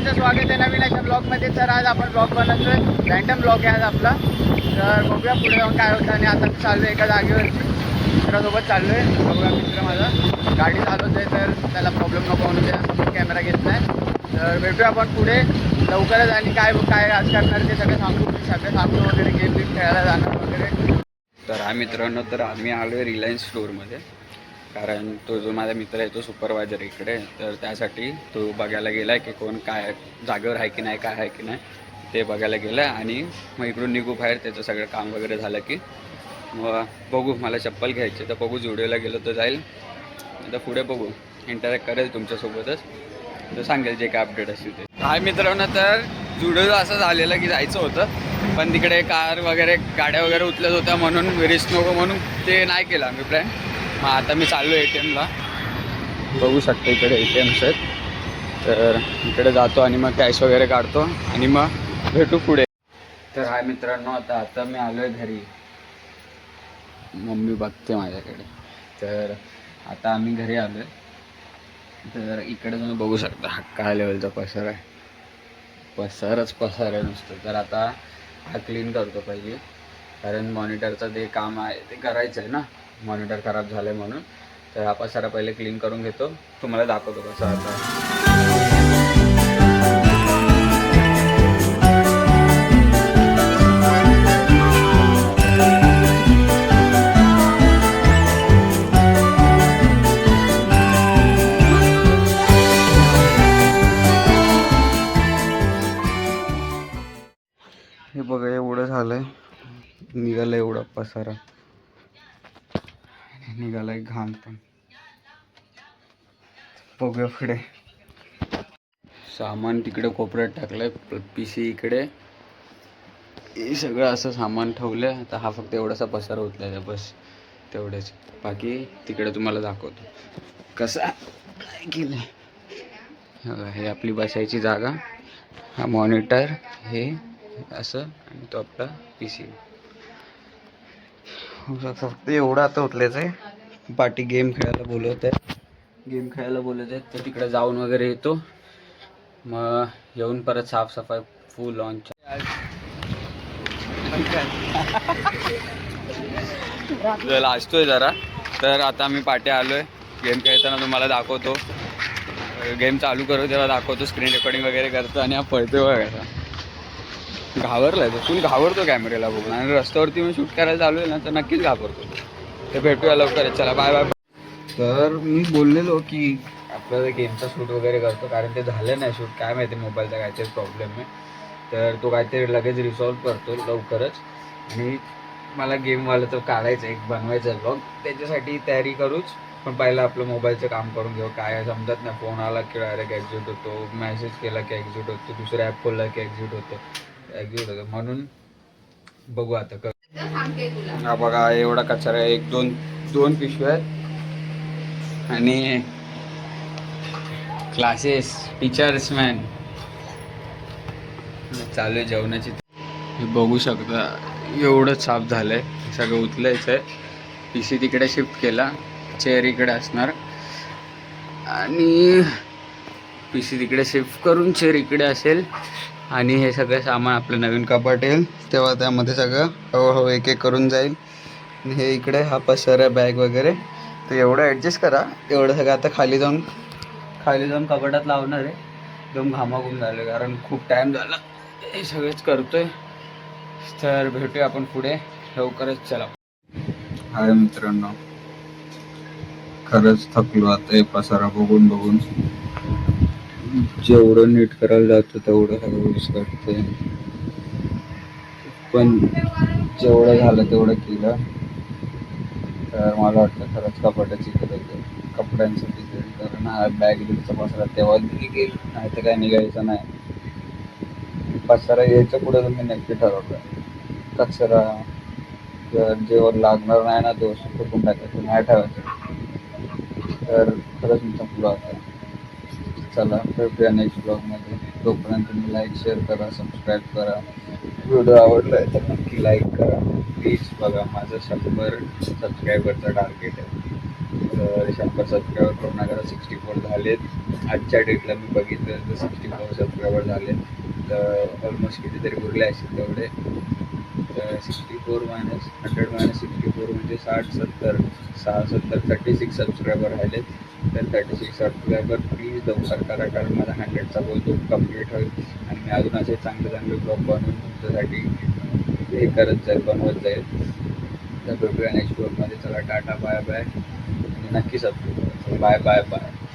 सगळ्यांचं स्वागत आहे नवीन अशा ब्लॉगमध्ये. तर आज आपण ब्लॉग बनवतोय, रँडम ब्लॉग आहे आज आपला. तर बघूया पुढे जाऊन काय होतं. आणि आता मी चाललो आहे एका जागेवरती, मित्रासोबत चाललो आहे. बघूया मित्र माझा गाडी चालवत आहे, तर त्याला प्रॉब्लेम नको म्हणून त्यासमोर कॅमेरा घेत नाही. तर भेटूया आपण पुढे लवकरच. आणि काय काय आज करणार ते सगळं सांगतो वगैरे, गेम खेळायला जाणार वगैरे. तर हा मित्रांनो, तर आम्ही आलो आहे रिलायन्स स्टोअरमध्ये. कारण तो जो माझा मित्र आहे तो सुपरवायझर इकडे, तर त्यासाठी तो बघायला गेला आहे की कोण काय जागेवर आहे की नाही, काय आहे की नाही ते बघायला गेला आहे. आणि मग इकडून निघू बाहेर, त्याचं सगळं काम वगैरे झालं की मग बघू. मला चप्पल घ्यायची तर बघू, जुडिओला गेलो तर जाईल, आता पुढे बघू, इंटरॅक्ट करेल तुमच्यासोबतच, तर सांगेल जे काय अपडेट असतील ते. हाय मित्रांनो, तर जुडिओ असं झालेलं की जायचं होतं, पण तिकडे कार वगैरे गाड्या वगैरे उचलत होत्या म्हणून रिस्क नको म्हणून ते नाही केलं आम्ही प्लॅन. मग आता मी चाललो ATMला, बघू शकतो इकडे ATMs आहेत, तर इकडे जातो आणि मग कॅश वगैरे काढतो आणि मग भेटू पुढे. तर हाय मित्रांनो, आता मी आलो आहे घरी, मम्मी बघते माझ्याकडे. तर आता आम्ही घरी आलो आहे, तर इकडे तुम्ही बघू शकता काय लेवलचा पसार आहे, पसार आहे नुसतं. तर आता हा क्लीन करतो पाहिजे, कारण मॉनिटरचं ते काम आहे ते करायचं आहे ना, मॉनिटर खराब झालं आहे म्हणून. तर हा पसारा पहिले क्लीन करून घेतो, तुम्हाला दाखवतो कसं आता. हे बघा, एवढं झालंय, निघालं एवढा पसारा, निघालाय घाण. पण बघूया पुढे. सामान तिकडे कोपऱ्यात टाकलंय, PC इकडे, हे सगळं असं सामान ठेवलंय. आता हा फक्त एवढासा पसारा उचलायचा बस, तेवढेच. बाकी तिकडे तुम्हाला दाखवतो कसं काय केलंय. हे आपली बसायची जागा, हा मॉनिटर, हे असं, आणि तो आपला PC. फक्त एवढं आता उठल्याचं आहे. पार्टी गेम खेळायला बोलवत आहे, तर तिकडे जाऊन वगैरे येतो, मग येऊन परत साफसफाई फुल लॉन्च. लाजतोय जरा. तर आता आम्ही पाठी आलो आहे, गेम खेळताना तुम्हाला दाखवतो, गेम चालू करू तेव्हा दाखवतो, स्क्रीन रेकॉर्डिंग वगैरे करतो. आणि हा पळतोय बघायचा, घाबरलाय तो, फुल घाबरतो कॅमेऱ्याला बघून. आणि रस्त्यावरती मी शूट करायला चालू आहे ना, तर नक्कीच घाबरतो. ते भेटूया लवकरच, चला बाय बाय. तर मी बोललेलो की आपल्याला गेमचा शूट वगैरे करतो, कारण ते झालं नाही शूट, काय माहिती मोबाईलचा काहीतरी प्रॉब्लेम आहे. तर तो काहीतरी लगेच रिसॉल्व करतो लवकरच. आणि मला गेमवाला तो काढायचं, एक बनवायचं ब्लॉग, त्याच्यासाठी तयारी करूच. पण पहिलं आपलं मोबाईलचं काम करून घेऊ. काय समजत नाही, फोन आला की डायरेक्ट एक्झिट होतो, मेसेज केला की एक्झिट होतो, दुसरं ॲप खोलला की एक्झिट होतं. म्हणून बघू आता कर. हा बघा, एवढा कचरा आहे, दोन पिशव्या आहेत. आणि क्लासेस, टीचर्स मॅन चालू आहे जेवणाची. हे बघू शकता, एवढं साफ झालं आहे, सगळं उचलायचं आहे. PC तिकडे शिफ्ट केला, चेअर इकडे असणार, आणि PC तिकडे शिफ्ट करून चेअर इकडे असेल. आणि हे सगळं सामान आपलं नवीन कपाट येईल तेव्हा त्यामध्ये सगळं हळूहळू एक एक करून जाईल. आणि हे इकडे हा पसारा, बॅग वगैरे, तर एवढं ॲडजस्ट करा. एवढं सगळं आता खाली जाऊन कपाटात लावणार आहे. एकदम घामाघूम झालं, कारण खूप टाईम झाला हे सगळंच करतोय. तर भेटूया आपण पुढे लवकरच, चला. हाय मित्रांनो, खरंच थकलो आता हे पसारा बघून. जेवढं नीट करायला जातं तेवढं सगळं विस्कटते, पण जेवढं झालं तेवढं केलं. तर मला वाटतं खरंच कपाटाची गरज आहे, कपड्यांसाठी तरी. कारण हा बॅग बिगचा पसारा तेव्हा निघेल, नाही तर काय निघायचं नाही. पसारा यायच्या पुढे तुम्ही नक्की ठरवलं, कचरा जेव्हा लागणार नाही ना तो फेकून टाकायचं, नाही ठेवायचं. तर खरंच मी थकलो आता. चला भेटूया नेक्स्ट ब्लॉगमध्ये. तोपर्यंत तुम्ही लाईक, शेअर करा, सबस्क्राईब करा. व्हिडिओ आवडला आहे तर नक्की लाईक करा प्लीज. बघा, माझं 100 सबस्क्रायबरचं टार्गेट आहे. तर 100 सबस्क्रायबर करून आता 64 झालेत. आजच्या डेटला मी बघितलं तर 64 सबस्क्रायबर झाले. तर ऑलमोस्ट कितीतरी उरले असतील तेवढे. तर 64 मायनस 100 मायनस 64 म्हणजे 60 70 36 सबस्क्रायबर राहिले. तर 36 सबस्क्रायबर प्लीज लवकर करा, कारण माझा 100चा गोल तो कम्प्लीट होईल आणि मी अजून असे चांगले चांगले ब्लॉग बनवून तुमच्यासाठी हे करत जाईल, बनवत जाईल. तर भेटूया नेक्स्ट ब्लॉगमध्ये. चला टाटा बाय बाय आणि नक्की सबस्क्राईब करा. Bye bye bye.